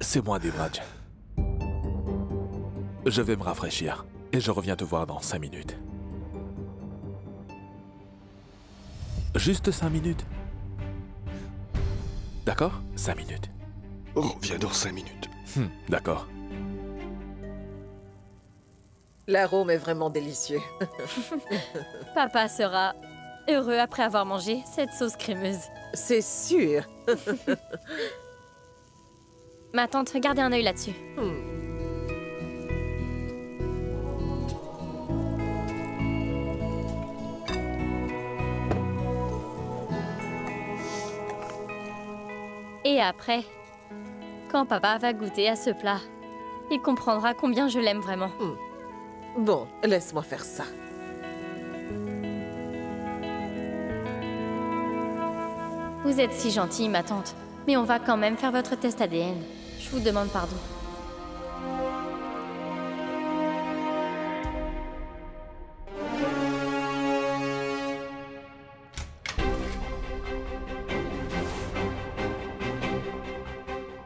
C'est moi, Devraj. Je vais me rafraîchir et je reviens te voir dans 5 minutes. Juste 5 minutes. D'accord? 5 minutes. Reviens dans 5 minutes. D'accord. L'arôme est vraiment délicieux. Papa sera heureux après avoir mangé cette sauce crémeuse. C'est sûr. Ma tante, gardez un œil là-dessus. Et après, quand papa va goûter à ce plat, il comprendra combien je l'aime vraiment. Bon, laisse-moi faire ça. Vous êtes si gentille, ma tante. Mais on va quand même faire votre test ADN. Je vous demande pardon.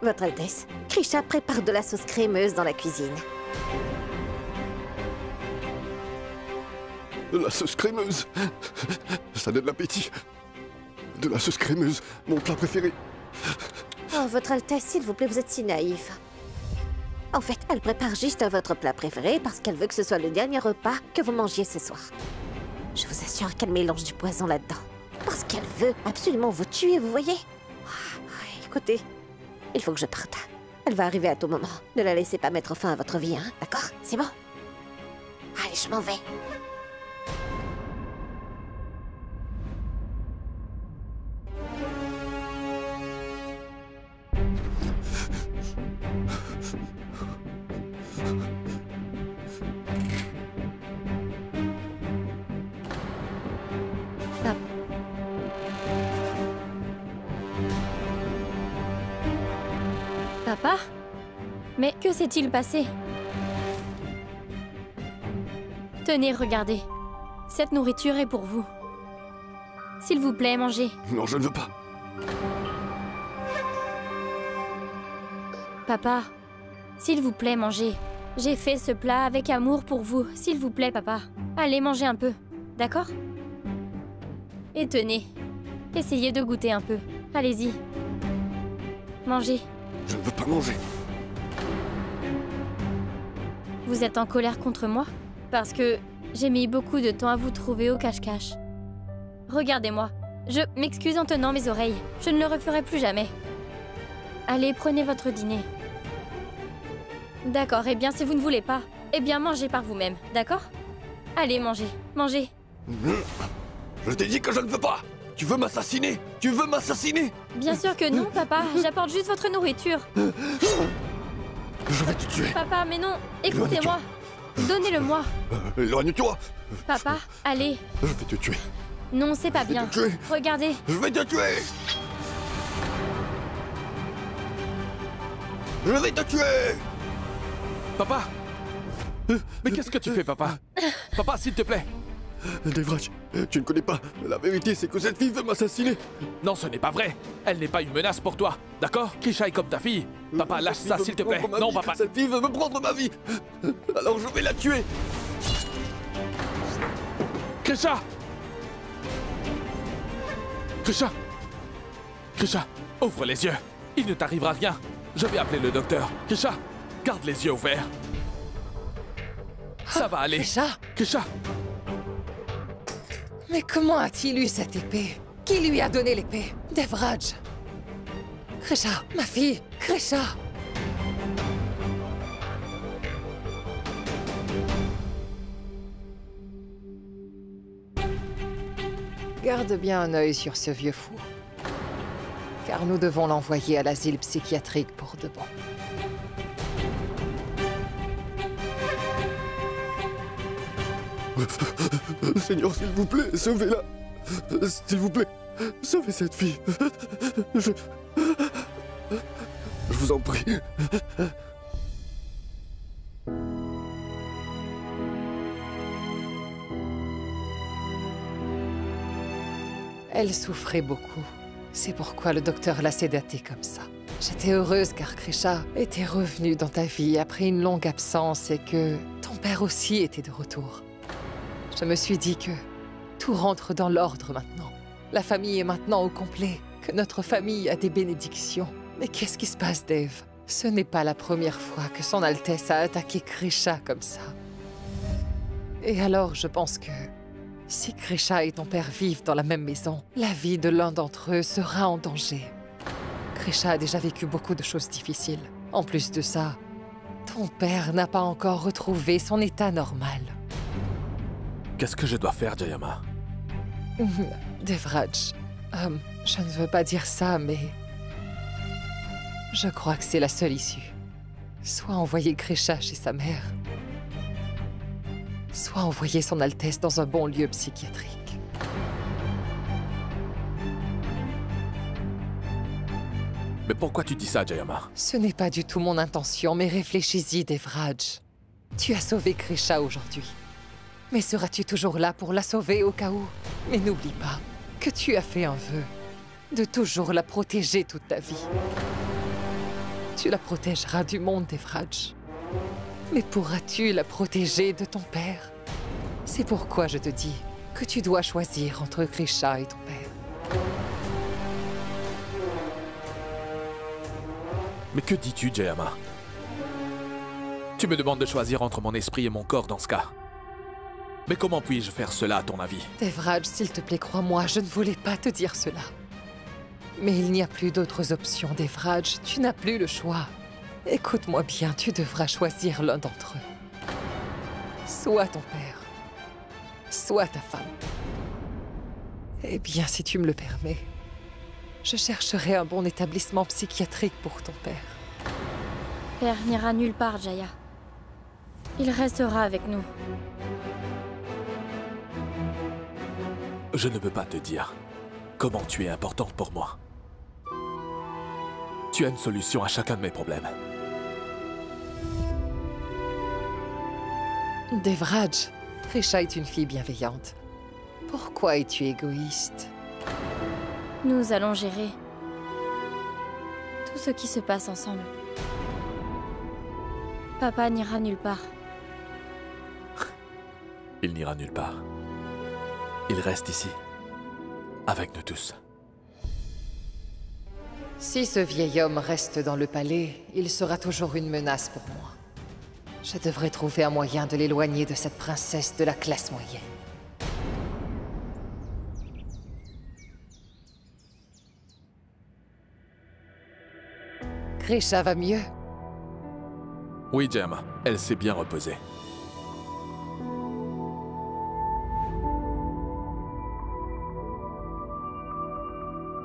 Votre Altesse, Krisha prépare de la sauce crémeuse dans la cuisine. De la sauce crémeuse. Ça donne l'appétit. De la sauce crémeuse, mon plat préféré. Oh, Votre Altesse, s'il vous plaît, vous êtes si naïf. En fait, elle prépare juste votre plat préféré parce qu'elle veut que ce soit le dernier repas que vous mangiez ce soir. Je vous assure qu'elle mélange du poison là-dedans. Parce qu'elle veut absolument vous tuer, vous voyez? Écoutez, il faut que je parte. Elle va arriver à tout moment. Ne la laissez pas mettre fin à votre vie, hein? D'accord? C'est bon? Allez, je m'en vais. Papa? Mais que s'est-il passé? Tenez, regardez. Cette nourriture est pour vous. S'il vous plaît, mangez. Non, je ne veux pas. Papa, s'il vous plaît, mangez. J'ai fait ce plat avec amour pour vous. S'il vous plaît, papa. Allez, mangez un peu. D'accord? Et tenez. Essayez de goûter un peu. Allez-y. Mangez. Je ne veux pas manger. Vous êtes en colère contre moi? Parce que j'ai mis beaucoup de temps à vous trouver au cache-cache. Regardez-moi. Je m'excuse en tenant mes oreilles. Je ne le referai plus jamais. Allez, prenez votre dîner. D'accord, eh bien si vous ne voulez pas, eh bien mangez par vous-même, d'accord? Allez, mangez, mangez. Je t'ai dit que je ne veux pas. Tu veux m'assassiner? Tu veux m'assassiner? Bien sûr que non, papa. J'apporte juste votre nourriture. Je vais te tuer. Papa, mais non. Écoutez-moi. Donnez-le-moi. Éloigne-toi. Papa, allez. Je vais te tuer. Non, c'est pas bien. te tuer. Regardez. Je vais te tuer. Je vais te tuer. Papa! Mais qu'est-ce que tu fais, papa? Papa, s'il te plaît! Devraj, tu ne connais pas. La vérité, c'est que cette fille veut m'assassiner. Non, ce n'est pas vrai. Elle n'est pas une menace pour toi. D'accord? Krisha est comme ta fille. Papa, lâche ça, s'il te plaît. Non, papa. Cette fille veut me prendre ma vie. Alors je vais la tuer. Krisha! Krisha! Krisha, ouvre les yeux. Il ne t'arrivera rien. Je vais appeler le docteur. Krisha, garde les yeux ouverts. Ça va aller. Krisha? Krisha! Mais comment a-t-il eu cette épée? Qui lui a donné l'épée? Devraj. Krisha, ma fille, Krisha. Garde bien un œil sur ce vieux fou. Car nous devons l'envoyer à l'asile psychiatrique pour de bon. Seigneur, s'il vous plaît, sauvez-la. S'il vous plaît, sauvez cette fille. Je vous en prie. Elle souffrait beaucoup. C'est pourquoi le docteur l'a sédaté comme ça. J'étais heureuse car Krisha était revenu dans ta vie après une longue absence et que ton père aussi était de retour. Je me suis dit que tout rentre dans l'ordre maintenant. La famille est maintenant au complet, que notre famille a des bénédictions. Mais qu'est-ce qui se passe, Dave? Ce n'est pas la première fois que son Altesse a attaqué Krisha comme ça. Et alors, je pense que si Krisha et ton père vivent dans la même maison, la vie de l'un d'entre eux sera en danger. Krisha a déjà vécu beaucoup de choses difficiles. En plus de ça, ton père n'a pas encore retrouvé son état normal. Qu'est-ce que je dois faire, Jayama? Devraj, je ne veux pas dire ça, mais je crois que c'est la seule issue. Soit envoyer Krisha chez sa mère, soit envoyer son Altesse dans un bon lieu psychiatrique. Mais pourquoi tu dis ça, Jayama? Ce n'est pas du tout mon intention, mais réfléchis-y, Devraj. Tu as sauvé Krisha aujourd'hui. Mais seras-tu toujours là pour la sauver au cas où? Mais n'oublie pas que tu as fait un vœu de toujours la protéger toute ta vie. Tu la protégeras du monde, Devraj. Mais pourras-tu la protéger de ton père? C'est pourquoi je te dis que tu dois choisir entre Krisha et ton père. Mais que dis-tu, Jayama? Tu me demandes de choisir entre mon esprit et mon corps dans ce cas. Mais comment puis-je faire cela, à ton avis? Devraj, s'il te plaît, crois-moi, je ne voulais pas te dire cela. Mais il n'y a plus d'autres options, Devraj. Tu n'as plus le choix. Écoute-moi bien, tu devras choisir l'un d'entre eux. Soit ton père, soit ta femme. Eh bien, si tu me le permets, je chercherai un bon établissement psychiatrique pour ton père. Père n'ira nulle part, Jaya. Il restera avec nous. Je ne peux pas te dire comment tu es importante pour moi. Tu as une solution à chacun de mes problèmes. Devraj, Krisha est une fille bienveillante. Pourquoi es-tu égoïste? Nous allons gérer tout ce qui se passe ensemble. Papa n'ira nulle part. Il n'ira nulle part. Il reste ici, avec nous tous. Si ce vieil homme reste dans le palais, il sera toujours une menace pour moi. Je devrais trouver un moyen de l'éloigner de cette princesse de la classe moyenne. Krisha va mieux? Oui, Jayama, elle s'est bien reposée.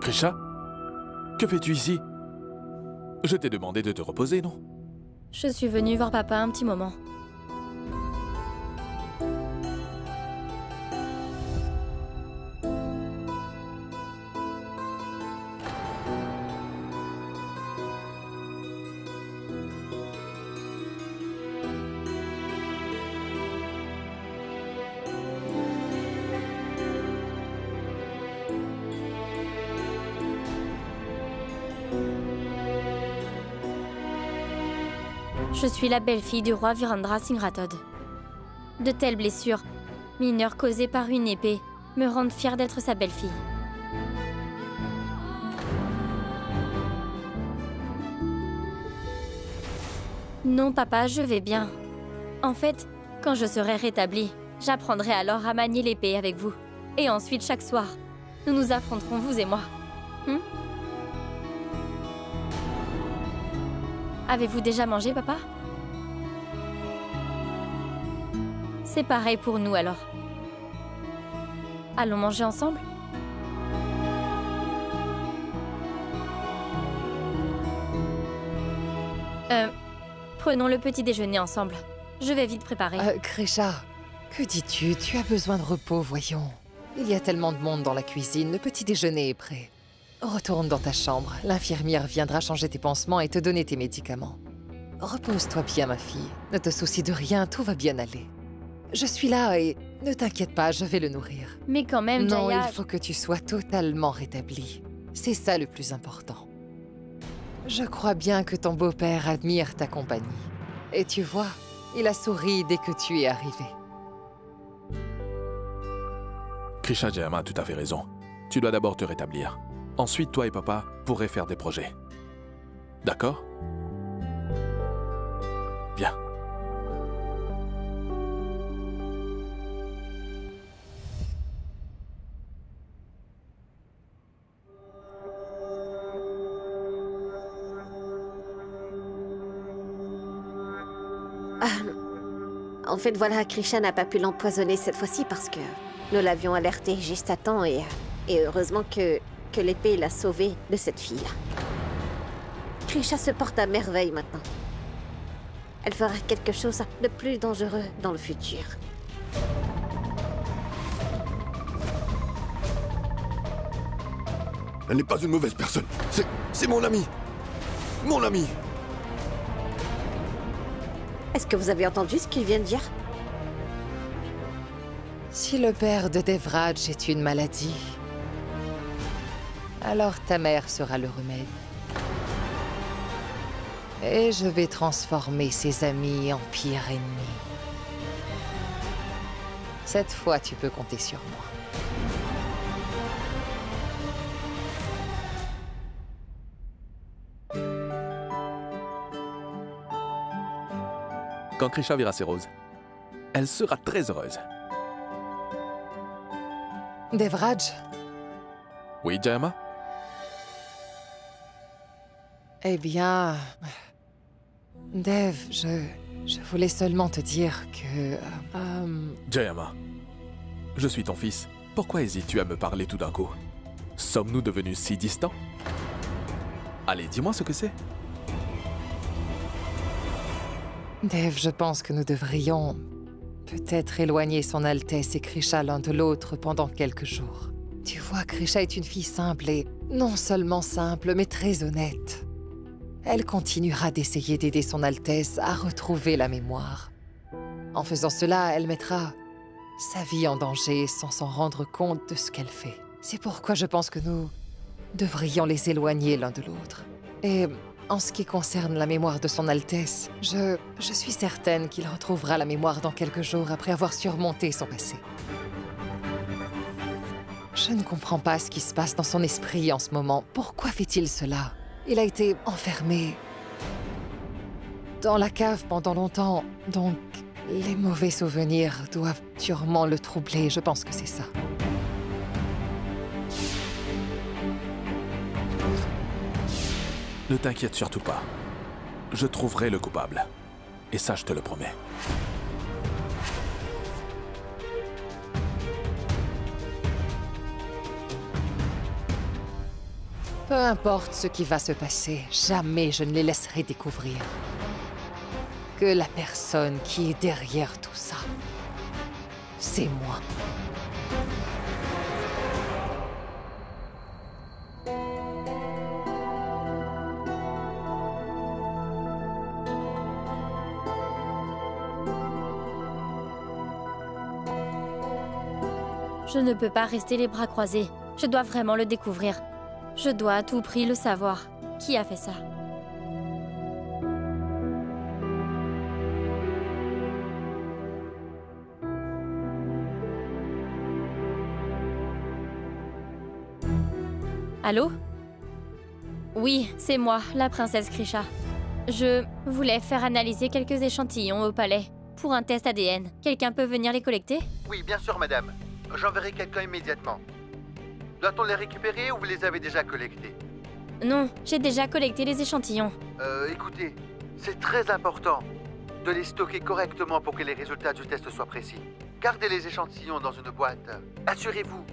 Krisha? Que fais-tu ici? Je t'ai demandé de te reposer, non? Je suis venue voir papa un petit moment. Je suis la belle-fille du roi Virendra Singh Rathod. De telles blessures, mineures causées par une épée, me rendent fière d'être sa belle-fille. Non, papa, je vais bien. En fait, quand je serai rétablie, j'apprendrai alors à manier l'épée avec vous. Et ensuite, chaque soir, nous nous affronterons, vous et moi. Avez-vous déjà mangé, papa? C'est pareil pour nous, alors. Allons manger ensemble? Prenons le petit déjeuner ensemble. Je vais vite préparer. Krisha, que dis-tu? Tu as besoin de repos, voyons. Il y a tellement de monde dans la cuisine, le petit déjeuner est prêt. Retourne dans ta chambre, l'infirmière viendra changer tes pansements et te donner tes médicaments. Repose-toi bien, ma fille. Ne te soucie de rien, tout va bien aller. Je suis là et ne t'inquiète pas, je vais le nourrir. Mais quand même, Non, Jaya... il faut que tu sois totalement rétablie. C'est ça le plus important. Je crois bien que ton beau-père admire ta compagnie. Et tu vois, il a souri dès que tu es arrivé. Krisha Jayama a tout à fait raison. Tu dois d'abord te rétablir. Ensuite, toi et papa pourrez faire des projets. D'accord? Viens. En fait, voilà, Krisha n'a pas pu l'empoisonner cette fois-ci parce que nous l'avions alerté juste à temps et heureusement que l'épée l'a sauvée de cette fille-là. Krisha se porte à merveille maintenant. Elle fera quelque chose de plus dangereux dans le futur. Elle n'est pas une mauvaise personne. C'est mon ami. Mon ami. Est-ce que vous avez entendu ce qu'il vient de dire? Si le père de Devraj est une maladie, alors ta mère sera le remède. Et je vais transformer ses amis en pire ennemi. Cette fois, tu peux compter sur moi. Quand Krisha verra ces roses, elle sera très heureuse. Devraj, Oui, Jayama? eh bien... Dev, je voulais seulement te dire que... Jayama, je suis ton fils. Pourquoi hésites-tu à me parler tout d'un coup? Sommes-nous devenus si distants? Allez, dis-moi ce que c'est. Dev, je pense que nous devrions peut-être éloigner son Altesse et Krisha l'un de l'autre pendant quelques jours. Tu vois, Krisha est une fille simple et non seulement simple, mais très honnête. Elle continuera d'essayer d'aider son Altesse à retrouver la mémoire. En faisant cela, elle mettra sa vie en danger sans s'en rendre compte de ce qu'elle fait. C'est pourquoi je pense que nous devrions les éloigner l'un de l'autre. Et en ce qui concerne la mémoire de son Altesse, je suis certaine qu'il retrouvera la mémoire dans quelques jours après avoir surmonté son passé. Je ne comprends pas ce qui se passe dans son esprit en ce moment. Pourquoi fait-il cela? Il a été enfermé dans la cave pendant longtemps, donc les mauvais souvenirs doivent durement le troubler. Je pense que c'est ça. Ne t'inquiète surtout pas. Je trouverai le coupable. Et ça, je te le promets. Peu importe ce qui va se passer, jamais je ne les laisserai découvrir que la personne qui est derrière tout ça, c'est moi. Je ne peux pas rester les bras croisés. Je dois vraiment le découvrir. Je dois à tout prix le savoir. Qui a fait ça? Allô? Oui, c'est moi, la princesse Krisha. Je voulais faire analyser quelques échantillons au palais pour un test ADN. Quelqu'un peut venir les collecter? Oui, bien sûr, madame. J'enverrai quelqu'un immédiatement. Doit-on les récupérer ou vous les avez déjà collectés? Non, j'ai déjà collecté les échantillons. Écoutez, c'est très important de les stocker correctement pour que les résultats du test soient précis. Gardez les échantillons dans une boîte. Assurez-vous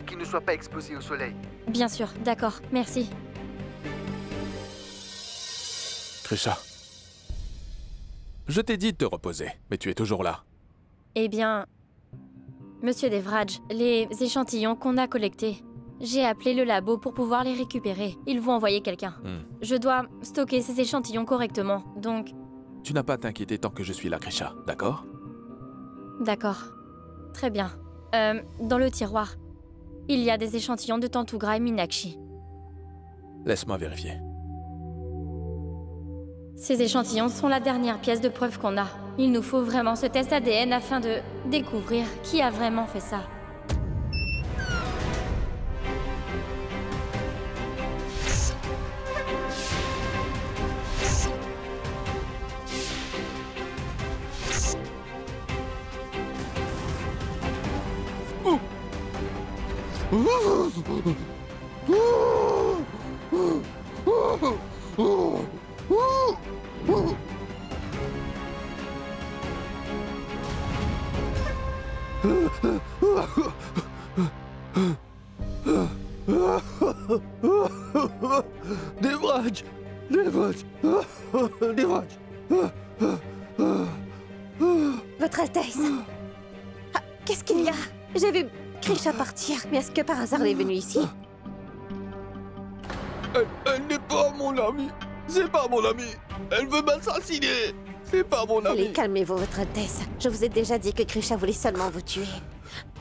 qu'ils ne soient pas exposés au soleil. Bien sûr, d'accord, merci. Krisha, je t'ai dit de te reposer, mais tu es toujours là. Eh bien, Monsieur Devraj, les échantillons qu'on a collectés, j'ai appelé le labo pour pouvoir les récupérer. Ils vont envoyer quelqu'un. Je dois stocker ces échantillons correctement, donc... Tu n'as pas à t'inquiéter tant que je suis là, Krisha, d'accord? D'accord. Très bien. Dans le tiroir, il y a des échantillons de Tantugra et Minakshi. Laisse-moi vérifier. Ces échantillons sont la dernière pièce de preuve qu'on a. Il nous faut vraiment ce test ADN afin de découvrir qui a vraiment fait ça. Devraj! Devraj! Devraj! Votre Altesse. Ah, qu'est-ce qu'il y a? J'ai vu Krisha partir, mais est-ce que par hasard elle est venue ici? Elle n'est pas mon amie! C'est pas mon amie! Elle veut m'assassiner! C'est pas mon Allez, amie! calmez-vous, Votre Altesse. Je vous ai déjà dit que Krisha voulait seulement vous tuer.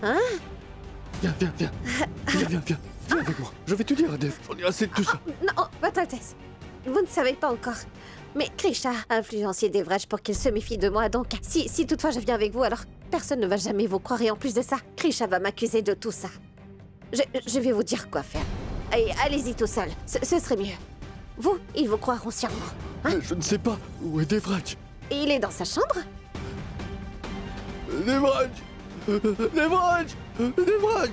Hein? Viens, viens, viens! Viens, viens, viens! Viens avec moi! Je vais te dire, Dev, j'en ai assez de tout ça! Non, Votre Altesse. Vous ne savez pas encore. Mais Krisha a influencé Devraj pour qu'il se méfie de moi, donc si toutefois je viens avec vous, alors personne ne va jamais vous croire. Et en plus de ça, Krisha va m'accuser de tout ça. Je vais vous dire quoi faire. Allez-y tout seul, ce serait mieux. Vous, ils vous croiront sûrement. Hein? Mais je ne sais pas où est Devraj! Il est dans sa chambre? Devraj! Devraj! Devraj!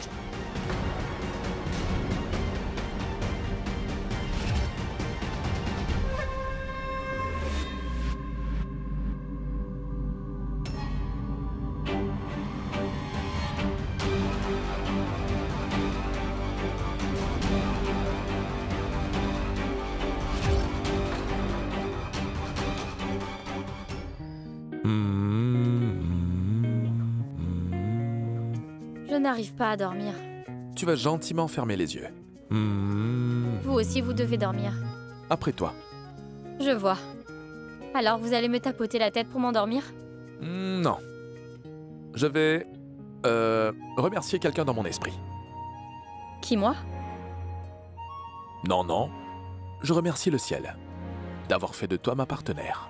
Je n'arrive pas à dormir. Tu vas gentiment fermer les yeux. Vous aussi, vous devez dormir. Après toi. Je vois. Alors, vous allez me tapoter la tête pour m'endormir? Non. Je vais... remercier quelqu'un dans mon esprit. Qui, moi? Non, non. Je remercie le ciel d'avoir fait de toi ma partenaire.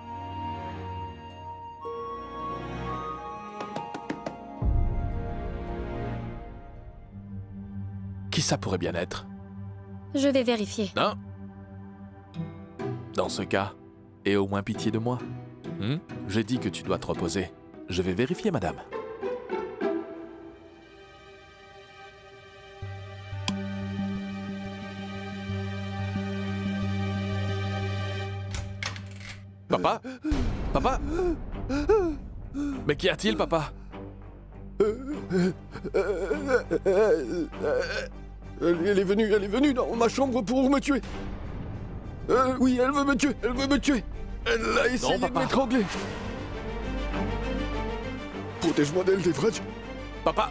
Qui ça pourrait bien être? Je vais vérifier. Non. Dans ce cas, aie au moins pitié de moi. J'ai dit que tu dois te reposer. Je vais vérifier, madame. Papa? Papa? Mais qu'y a-t-il, papa? Elle est venue dans ma chambre pour me tuer. Oui, elle veut me tuer, elle veut me tuer. Elle a essayé de m'étrangler. Protège-moi d'elle, Devraj. Papa,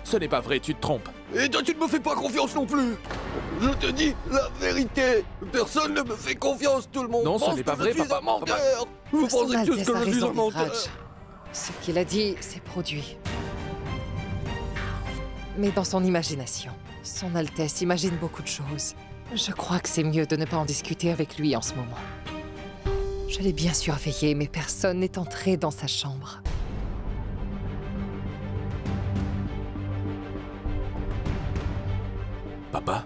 ce n'est pas vrai, tu te trompes. Et toi, tu ne me fais pas confiance non plus. Je te dis la vérité. Personne ne me fait confiance, tout le monde Non, pense ce n'est pas que vrai, je suis papa. un menteur. Vous Son pensez tous Altesse que a je suis raison, un menteur. Devraj. Ce qu'il a dit s'est produit. Mais dans son imagination. Son Altesse imagine beaucoup de choses. Je crois que c'est mieux de ne pas en discuter avec lui en ce moment. Je l'ai bien surveillé, mais personne n'est entré dans sa chambre. Papa?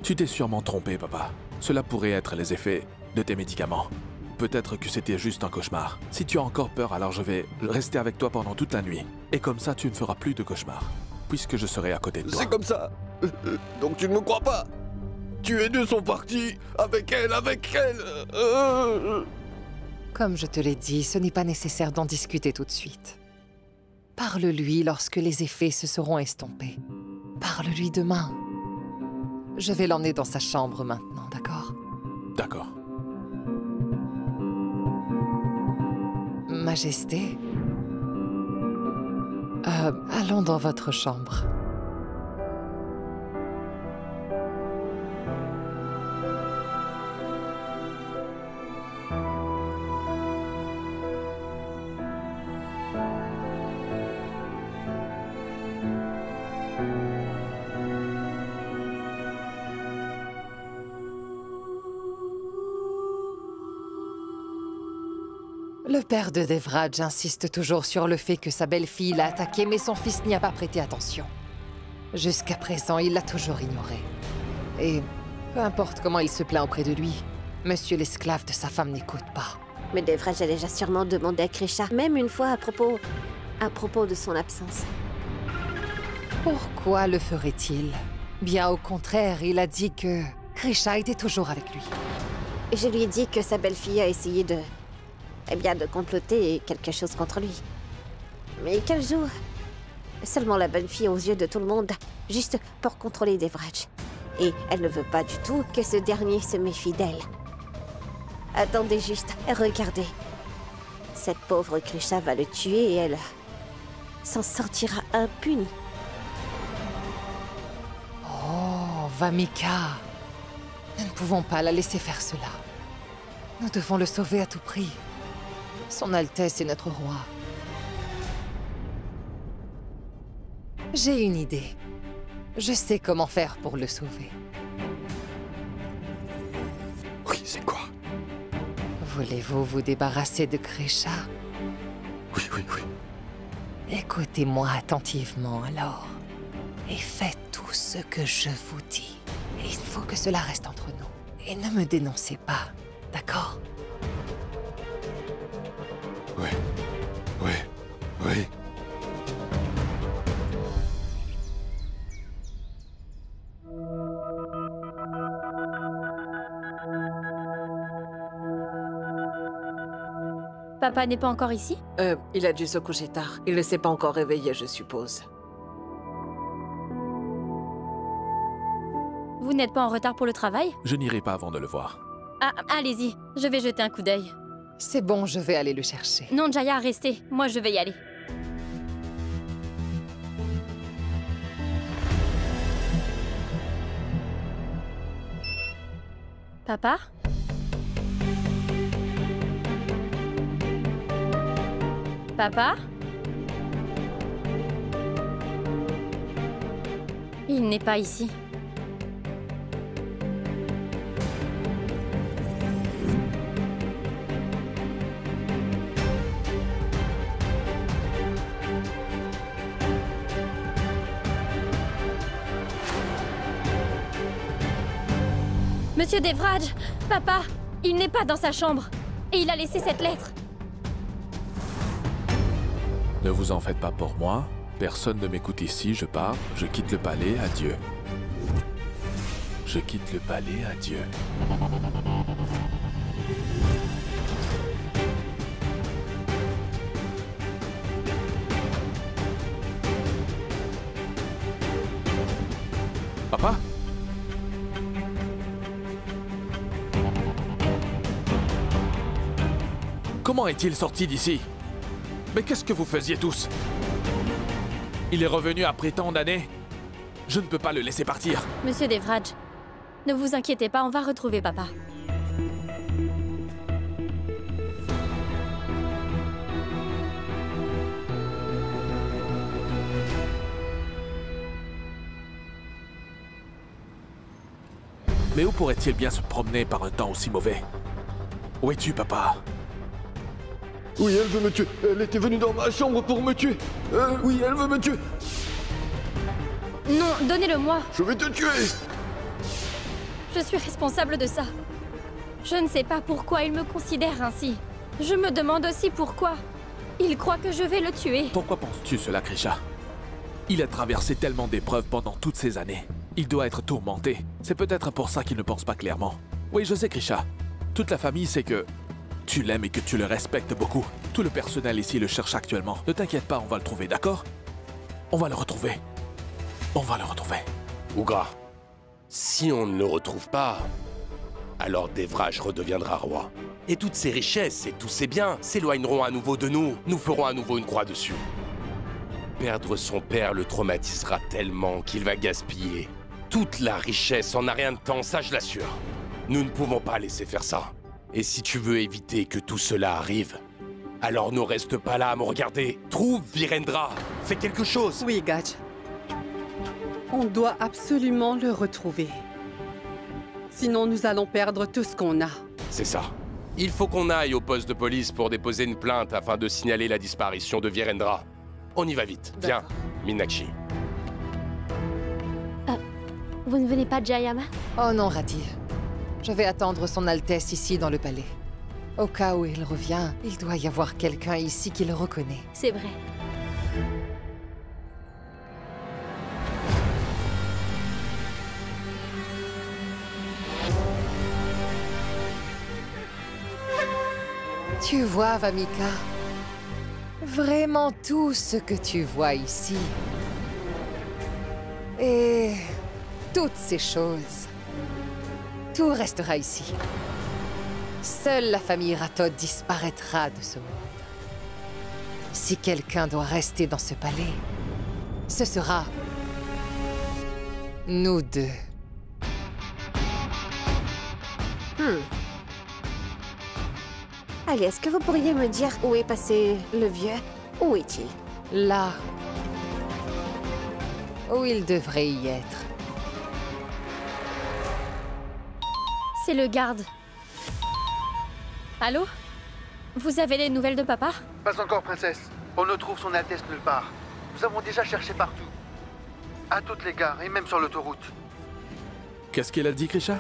Tu t'es sûrement trompé, papa. Cela pourrait être les effets de tes médicaments. Peut-être que c'était juste un cauchemar. Si tu as encore peur, alors je vais rester avec toi pendant toute la nuit. Et comme ça, tu ne feras plus de cauchemars, puisque je serai à côté de toi. C'est comme ça. Donc tu ne me crois pas. Tu es deux sont partis avec elle, Comme je te l'ai dit, ce n'est pas nécessaire d'en discuter tout de suite. Parle-lui lorsque les effets se seront estompés. Parle-lui demain. Je vais l'emmener dans sa chambre maintenant, d'accord? D'accord. Majesté? Allons dans votre chambre. Le père de Devraj insiste toujours sur le fait que sa belle-fille l'a attaqué, mais son fils n'y a pas prêté attention. Jusqu'à présent, il l'a toujours ignoré. Et peu importe comment il se plaint auprès de lui, monsieur l'esclave de sa femme n'écoute pas. Mais Devraj a déjà sûrement demandé à Krisha, même une fois à propos de son absence. Pourquoi le ferait-il? Bien au contraire, il a dit que Krisha était toujours avec lui. Et je lui ai dit que sa belle-fille a essayé de comploter quelque chose contre lui. Mais qu'elle joue seulement la bonne fille aux yeux de tout le monde, juste pour contrôler Devraj. Et elle ne veut pas du tout que ce dernier se méfie d'elle. Attendez juste, regardez. Cette pauvre Krisha va le tuer et elle s'en sortira impunie. Oh, Vamika. Nous ne pouvons pas la laisser faire cela. Nous devons le sauver à tout prix. Son Altesse est notre roi. J'ai une idée. Je sais comment faire pour le sauver. Oui, c'est quoi? Voulez-vous vous débarrasser de Krisha? Oui, oui, oui. Écoutez-moi attentivement alors. Et faites tout ce que je vous dis. Et il faut que cela reste entre nous. Et ne me dénoncez pas, d'accord? Oui. Oui. Oui. Papa n'est pas encore ici? Il a dû se coucher tard. Il ne s'est pas encore réveillé, je suppose. Vous n'êtes pas en retard pour le travail? Je n'irai pas avant de le voir. Ah, allez-y, je vais jeter un coup d'œil. C'est bon, je vais aller le chercher. Non, Jaya, restez. Moi, je vais y aller. Papa? Papa? Il n'est pas ici. Monsieur Devraj, papa, il n'est pas dans sa chambre. Et il a laissé cette lettre. Ne vous en faites pas pour moi. Personne ne m'écoute ici, je pars, je quitte le palais, adieu. Je quitte le palais, adieu. Papa? Comment est-il sorti d'ici? Mais qu'est-ce que vous faisiez tous? Il est revenu après tant d'années. Je ne peux pas le laisser partir. Monsieur Devraj, ne vous inquiétez pas, on va retrouver papa. Mais où pourrait-il bien se promener par un temps aussi mauvais? Où es-tu, papa? Oui, elle veut me tuer. Elle était venue dans ma chambre pour me tuer. Oui, elle veut me tuer. Non, donnez-le-moi. Je vais te tuer. Je suis responsable de ça. Je ne sais pas pourquoi il me considère ainsi. Je me demande aussi pourquoi. Il croit que je vais le tuer. Pourquoi penses-tu cela, Krisha? Il a traversé tellement d'épreuves pendant toutes ces années. Il doit être tourmenté. C'est peut-être pour ça qu'il ne pense pas clairement. Oui, je sais, Krisha. Toute la famille sait que tu l'aimes et que tu le respectes beaucoup. Tout le personnel ici le cherche actuellement. Ne t'inquiète pas, on va le trouver, d'accord? On va le retrouver. On va le retrouver. Ougra, si on ne le retrouve pas, alors Devraj redeviendra roi. Et toutes ces richesses et tous ces biens s'éloigneront à nouveau de nous. Nous ferons à nouveau une croix dessus. Perdre son père le traumatisera tellement qu'il va gaspiller toute la richesse en un rien de temps, ça je l'assure. Nous ne pouvons pas laisser faire ça. Et si tu veux éviter que tout cela arrive, alors ne reste pas là à me regarder. Trouve Virendra. Fais quelque chose. Oui, Gaj. On doit absolument le retrouver. Sinon, nous allons perdre tout ce qu'on a. C'est ça. Il faut qu'on aille au poste de police pour déposer une plainte afin de signaler la disparition de Virendra. On y va vite. Viens, Meenakshi. Vous ne venez pas de Jayama? Oh non, Radhi. Je vais attendre son Altesse ici dans le palais. Au cas où il revient, il doit y avoir quelqu'un ici qui le reconnaît. C'est vrai. Tu vois, Vamika, vraiment tout ce que tu vois ici. Et toutes ces choses, tout restera ici. Seule la famille Rathod disparaîtra de ce monde. Si quelqu'un doit rester dans ce palais, ce sera nous deux. Allez, est-ce que vous pourriez me dire où est passé le vieux? Où est-il? Là où il devrait y être. C'est le garde. Allô? Vous avez des nouvelles de papa? Pas encore, princesse. On ne trouve son Altesse nulle part. Nous avons déjà cherché partout. À toutes les gares et même sur l'autoroute. Qu'est-ce qu'il a dit, Krisha?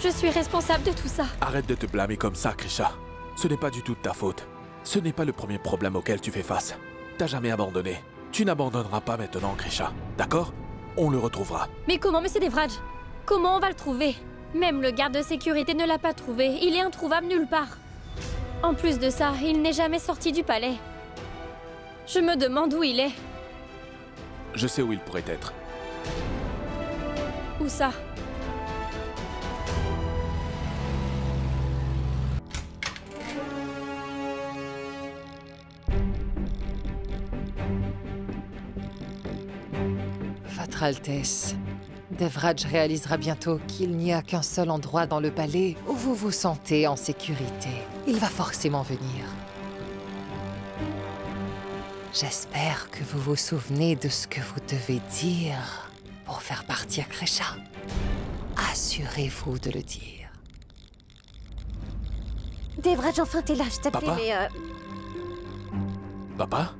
Je suis responsable de tout ça. Arrête de te blâmer comme ça, Krisha. Ce n'est pas du tout de ta faute. Ce n'est pas le premier problème auquel tu fais face. T'as jamais abandonné. Tu n'abandonneras pas maintenant, Krisha. D'accord? On le retrouvera. Mais comment, monsieur Devraj? Comment on va le trouver? Même le garde de sécurité ne l'a pas trouvé. Il est introuvable nulle part. En plus de ça, il n'est jamais sorti du palais. Je me demande où il est. Je sais où il pourrait être. Où ça? Votre Altesse, Devraj réalisera bientôt qu'il n'y a qu'un seul endroit dans le palais où vous vous sentez en sécurité. Il va forcément venir. J'espère que vous vous souvenez de ce que vous devez dire pour faire partir Krisha. Assurez-vous de le dire. Devraj, enfin t'es là, je t'appelais, Papa? mais Papa?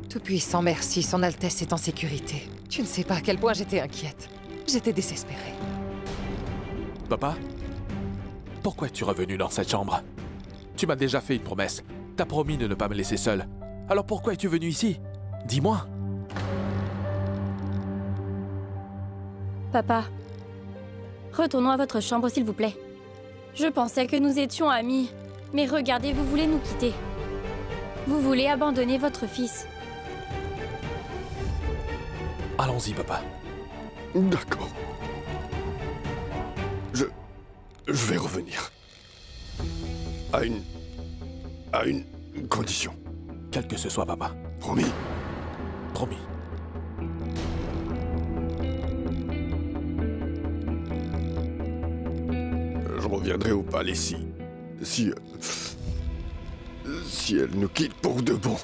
Tout-puissant merci, son Altesse est en sécurité. Tu ne sais pas à quel point j'étais inquiète. J'étais désespérée. Papa? Pourquoi es-tu revenu dans cette chambre? Tu m'as déjà fait une promesse. T'as promis de ne pas me laisser seule. Alors pourquoi es-tu venu ici? Dis-moi. Papa, retournons à votre chambre, s'il vous plaît. Je pensais que nous étions amis. Mais regardez, vous voulez nous quitter. Vous voulez abandonner votre fils. Allons-y, papa. D'accord. Je vais revenir. À une condition. Quelle que ce soit, papa. Promis? Promis. Je reviendrai au palais si elle nous quitte pour de bon.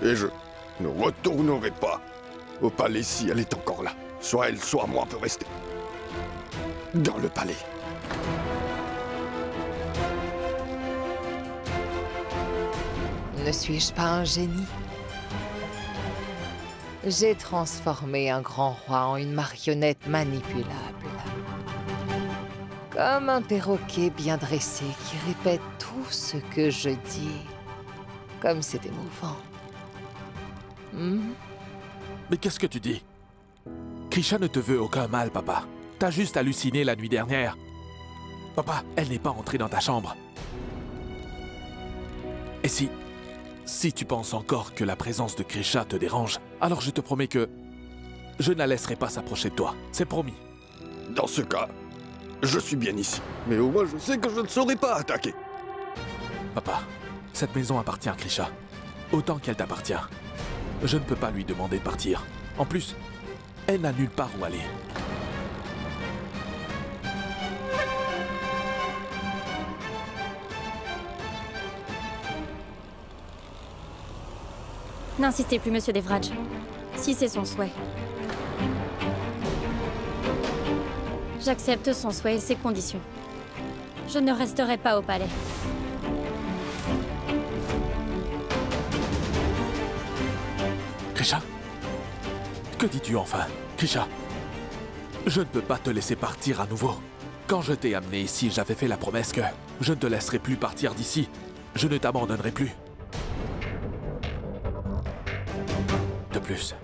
Et je ne retournerai pas au palais si elle est encore là. Soit elle, soit moi peut rester dans le palais. Ne suis-je pas un génie? J'ai transformé un grand roi en une marionnette manipulable. Comme un perroquet bien dressé qui répète tout ce que je dis. Comme c'est émouvant. Mais qu'est-ce que tu dis? Krisha ne te veut aucun mal, papa. T'as juste halluciné la nuit dernière. Papa, elle n'est pas entrée dans ta chambre. Et si tu penses encore que la présence de Krisha te dérange, alors je te promets que je ne la laisserai pas s'approcher de toi. C'est promis. Dans ce cas, je suis bien ici. Mais au moins je sais que je ne serai pas attaqué. Papa, cette maison appartient à Krisha. Autant qu'elle t'appartient. Je ne peux pas lui demander de partir. En plus, elle n'a nulle part où aller. N'insistez plus, monsieur Devraj. Si c'est son souhait. J'accepte son souhait et ses conditions. Je ne resterai pas au palais. Grisha? Que dis-tu enfin, Grisha? Je ne peux pas te laisser partir à nouveau. Quand je t'ai amené ici, j'avais fait la promesse que je ne te laisserai plus partir d'ici. Je ne t'abandonnerai plus. De plus,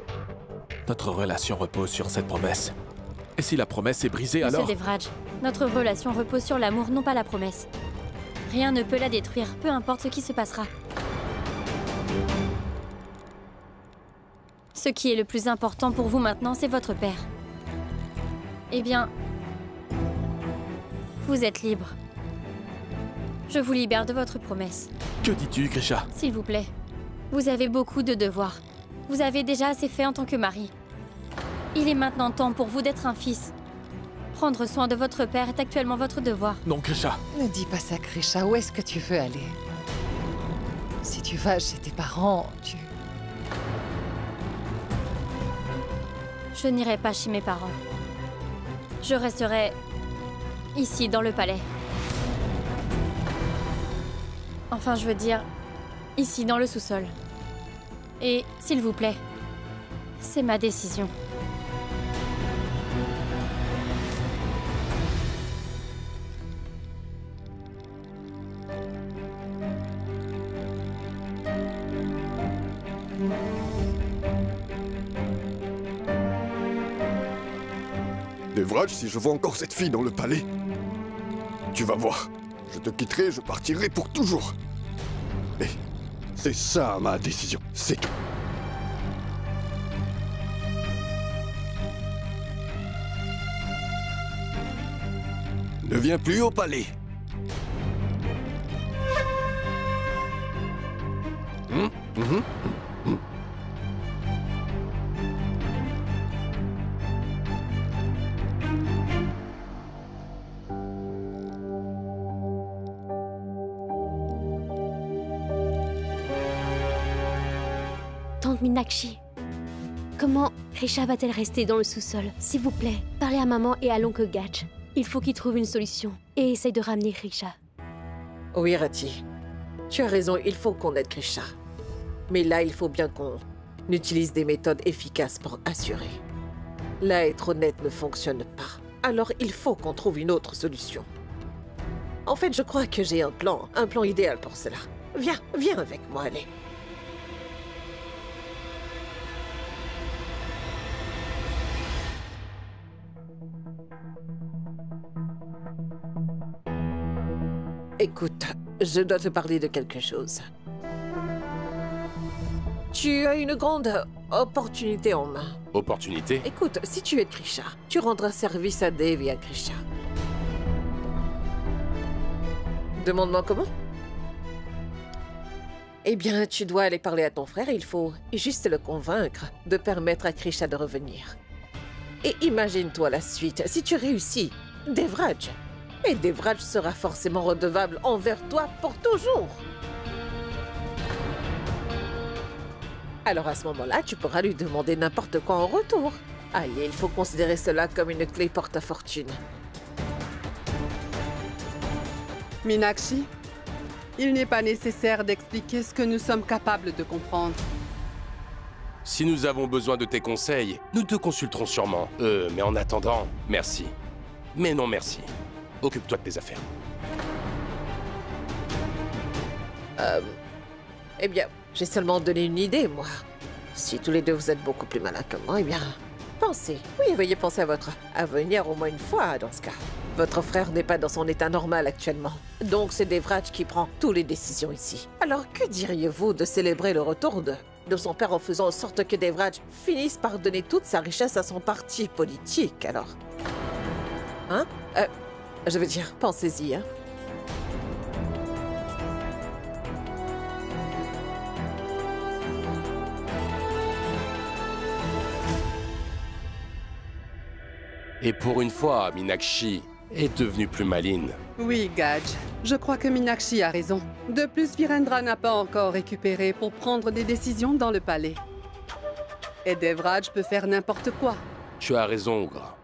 notre relation repose sur cette promesse. Et si la promesse est brisée, alors... Monsieur Devraj, notre relation repose sur l'amour, non pas la promesse. Rien ne peut la détruire, peu importe ce qui se passera. Ce qui est le plus important pour vous maintenant, c'est votre père. Eh bien... vous êtes libre. Je vous libère de votre promesse. Que dis-tu, Grisha? S'il vous plaît, vous avez beaucoup de devoirs. Vous avez déjà assez fait en tant que mari. Il est maintenant temps pour vous d'être un fils. Prendre soin de votre père est actuellement votre devoir. Non, Grisha. Ne dis pas ça, Grisha. Où est-ce que tu veux aller? Si tu vas chez tes parents, Je n'irai pas chez mes parents. Je resterai ici, dans le palais. Enfin, je veux dire, ici, dans le sous-sol. Et, s'il vous plaît, c'est ma décision. Devraj, si je vois encore cette fille dans le palais, tu vas voir. Je te quitterai, je partirai pour toujours. Et c'est ça ma décision, c'est tout. Ne viens plus au palais. Tante Meenakshi, comment Grisha va-t-elle rester dans le sous-sol? S'il vous plaît, parlez à maman et à l'oncle Gadge. Il faut qu'ils trouvent une solution et essayent de ramener Grisha. Oui, Rati. Tu as raison, il faut qu'on aide Grisha. Mais là, il faut bien qu'on utilise des méthodes efficaces pour assurer. Là, être honnête ne fonctionne pas. Alors, il faut qu'on trouve une autre solution. En fait, je crois que j'ai un plan idéal pour cela. Viens avec moi, allez. Écoute, je dois te parler de quelque chose. Tu as une grande opportunité en main. Opportunité? Écoute, si tu es Grisha, tu rendras service à Dev et à Grisha. Demande-moi comment? Eh bien, tu dois aller parler à ton frère et il faut juste le convaincre de permettre à Grisha de revenir. Et imagine-toi la suite. Si tu réussis, Devraj. Et Devraj sera forcément redevable envers toi pour toujours. Alors à ce moment-là, tu pourras lui demander n'importe quoi en retour. Allez, il faut considérer cela comme une clé porte-fortune. Meenakshi, il n'est pas nécessaire d'expliquer ce que nous sommes capables de comprendre. Si nous avons besoin de tes conseils, nous te consulterons sûrement. Mais en attendant, merci. Mais non merci. Occupe-toi de tes affaires. Eh bien, j'ai seulement donné une idée, moi. Si tous les deux vous êtes beaucoup plus malins que moi, eh bien, pensez. Oui, veuillez penser à votre avenir au moins une fois, dans ce cas. Votre frère n'est pas dans son état normal actuellement. Donc c'est Devraj qui prend toutes les décisions ici. Alors que diriez-vous de célébrer le retour de son père en faisant en sorte que Devraj finisse par donner toute sa richesse à son parti politique, alors? Hein? Je veux dire, pensez-y, hein. Et pour une fois, Meenakshi est devenue plus maligne. Oui, Gadge. Je crois que Meenakshi a raison. De plus, Virendra n'a pas encore récupéré pour prendre des décisions dans le palais. Et Devraj peut faire n'importe quoi. Tu as raison, Ugra.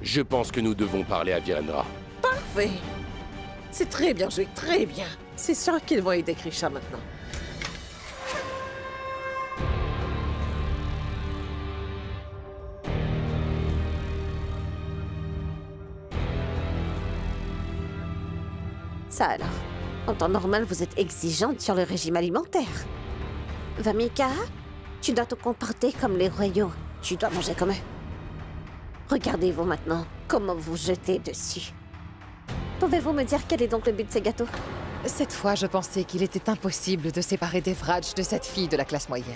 Je pense que nous devons parler à Virendra. Parfait. C'est très bien joué, très bien. C'est sûr qu'ils vont aider Krisha maintenant. Ça alors. En temps normal, vous êtes exigeante sur le régime alimentaire. Vamika, tu dois te comporter comme les royaux. Tu dois manger comme eux. Regardez-vous maintenant, comment vous jetez dessus. Pouvez-vous me dire quel est donc le but de ces gâteaux? Cette fois, je pensais qu'il était impossible de séparer Devraj de cette fille de la classe moyenne.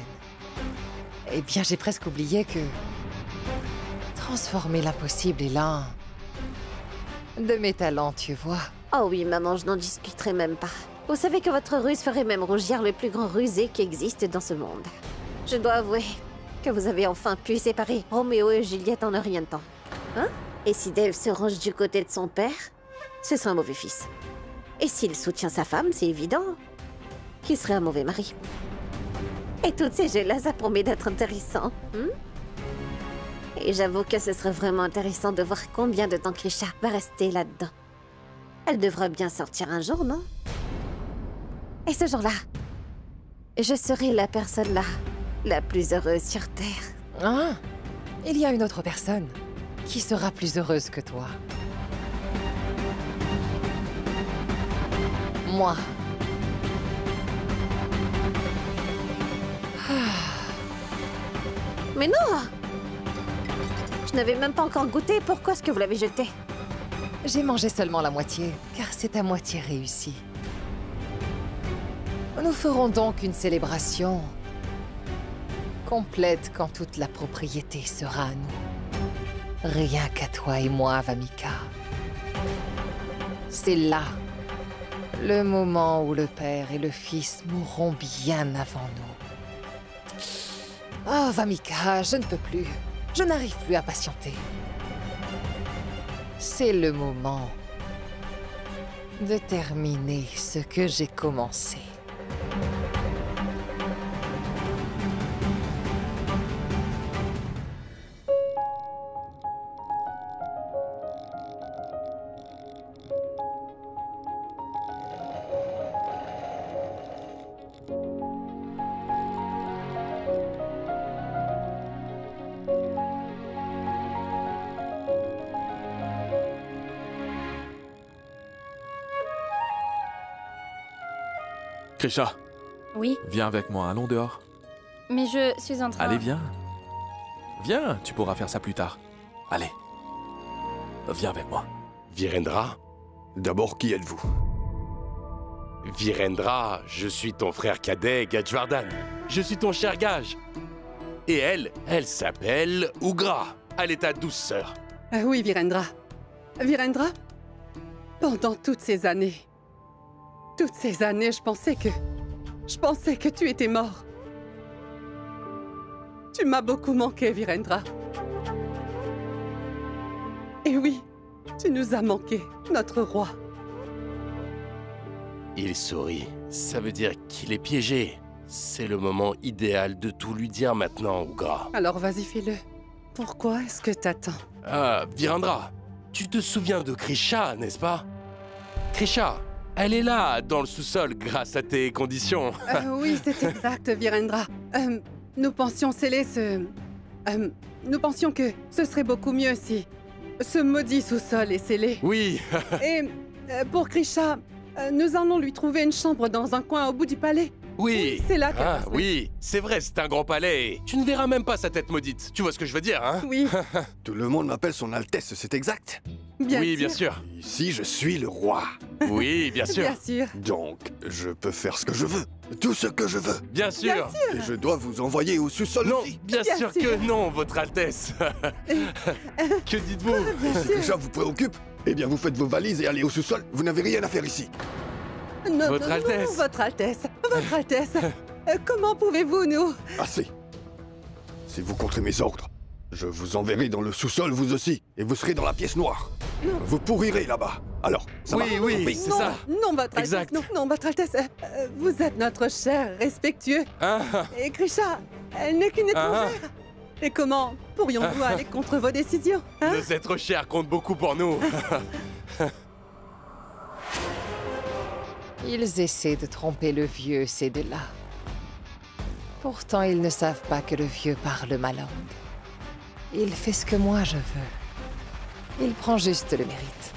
Eh bien, j'ai presque oublié que... transformer l'impossible est l'un de mes talents, tu vois. Oh oui, maman, je n'en discuterai même pas. Vous savez que votre ruse ferait même rougir le plus grand rusé qui existe dans ce monde. Je dois avouer que vous avez enfin pu séparer Roméo et Juliette en un rien de temps. Hein? Et si Dave se range du côté de son père, ce sera un mauvais fils. Et s'il soutient sa femme, c'est évident qu'il serait un mauvais mari. Et toutes ces jeux-là, ça promet d'être intéressant. Et j'avoue que ce serait vraiment intéressant de voir combien de temps Krisha va rester là-dedans. Elle devra bien sortir un jour, non? Et ce jour-là, je serai la personne là, la plus heureuse sur Terre. Ah, il y a une autre personne qui sera plus heureuse que toi. Moi. Mais non! Je n'avais même pas encore goûté, pourquoi est-ce que vous l'avez jeté? J'ai mangé seulement la moitié, car c'est à moitié réussi. Nous ferons donc une célébration complète quand toute la propriété sera à nous. Rien qu'à toi et moi, Vamika. C'est là le moment où le père et le fils mourront bien avant nous. Oh, Vamika, je ne peux plus. Je n'arrive plus à patienter. C'est le moment de terminer ce que j'ai commencé. Krisha, Oui, viens avec moi, allons dehors. mais je suis en train... Allez, viens. Viens, tu pourras faire ça plus tard. Allez. Viens avec moi. Virendra? D'abord, qui êtes-vous? Virendra, je suis ton frère cadet, Gajvardhan. Je suis ton cher Gage. Et elle s'appelle Ugra. Elle est ta douce sœur. Oui, Virendra. Virendra, pendant toutes ces années, je pensais que tu étais mort. Tu m'as beaucoup manqué, Virendra. Et oui, tu nous as manqué, notre roi. Il sourit. Ça veut dire qu'il est piégé. C'est le moment idéal de tout lui dire maintenant, Ugra. Alors vas-y, fais-le. Pourquoi est-ce que t'attends? Ah, Virendra, tu te souviens de Krisha, n'est-ce pas? Krisha, elle est là, dans le sous-sol, grâce à tes conditions. Oui, c'est exact, Virendra. Nous pensions sceller ce... nous pensions que ce serait beaucoup mieux si ce maudit sous-sol est scellé. Oui. Et pour Krisha, nous allons lui trouver une chambre dans un coin au bout du palais. Oui. C'est là qu'elle Ah, va se oui, c'est vrai, c'est un grand palais. Tu ne verras même pas sa tête maudite. Tu vois ce que je veux dire, hein? Oui, Tout le monde m'appelle son Altesse, c'est exact? Oui, bien sûr. Ici, je suis le roi. Oui, bien sûr. Bien sûr. Donc, je peux faire ce que je veux. Tout ce que je veux. Bien sûr. Et je dois vous envoyer au sous-sol Non, aussi. bien Bien sûr sûr. que non, Votre Altesse. Que dites-vous? Si déjà vous préoccupe, eh bien vous faites vos valises et allez au sous-sol. Vous n'avez rien à faire ici. Non, Votre non, Altesse. non, Votre Altesse. Votre Altesse. Comment pouvez-vous nous... Assez. C'est vous contre mes ordres. Je vous enverrai dans le sous-sol, vous aussi, et vous serez dans la pièce noire. Vous pourrirez là-bas. Alors, ça va? Oui, c'est non, ça. non, votre Exact. Altesse, non, votre Altesse. Vous êtes notre cher respectueux. Ah, Et Grisha, elle n'est qu'une étrangère. Et comment pourrions-nous aller contre vos décisions, hein? nos êtres chers comptent beaucoup pour nous. Ils essaient de tromper le vieux, ces deux-là. Pourtant, ils ne savent pas que le vieux parle ma langue. Il fait ce que moi je veux. Il prend juste le mérite.